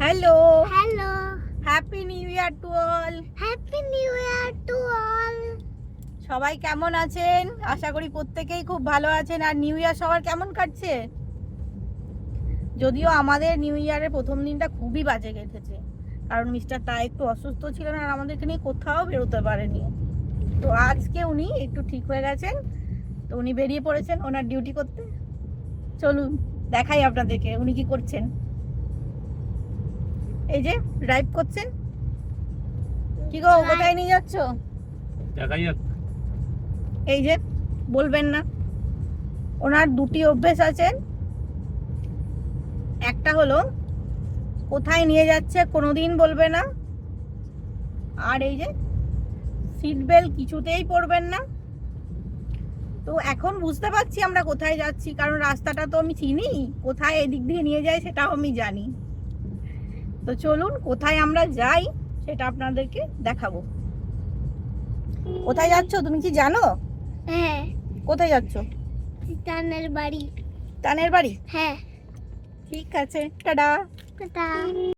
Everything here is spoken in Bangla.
Hello hello, happy new year to all. Happy new year to all. সবাই কেমন আছেন? আশা করি প্রত্যেকেই খুব ভালো আছেন। আর নিউ ইয়ার সবার কেমন কাটছে? যদিও আমাদের নিউ ইয়ারের প্রথম দিনটা খুবই বাজে কেটেছে, কারণ মিস্টার তা একটু অসুস্থ ছিলেন আর আমাদেরকে নিয়ে কোথাও বেরোতে পারেনি। তো আজকে উনি একটু ঠিক হয়ে গেছেন, তো উনি বেরিয়ে পড়েছেন ওনার ডিউটি করতে। চলুন দেখাই আপনাদেরকে উনি কি করছেন। এই যে ড্রাইভ করছেন। কি গো, কোথায় নিয়ে যাচ্ছ? দেখাই যাক। এই যে বলবেন না, ওনার দুটি অভ্যেস আছেন। একটা হলো কোথায় নিয়ে যাচ্ছে কোনোদিন বলবে না, আর এই যে সিট বেল্ট কিছুতেই পরবেন না। তো এখন বুঝতে পারছি আমরা কোথায় যাচ্ছি, কারণ রাস্তাটা তো আমি চিনি, কোথায় এদিক দিয়ে নিয়ে যায় সেটাও আমি জানি। তো চলুন কোথায় আমরা যাই সেটা আপনাদেরকে দেখাবো। কোথায় যাচ্ছ তুমি কি জানো? হ্যাঁ, কোথায় যাচ্ছ? টানের বাড়ি। টানের বাড়ি? হ্যাঁ, ঠিক আছে, টাটা। টাটা।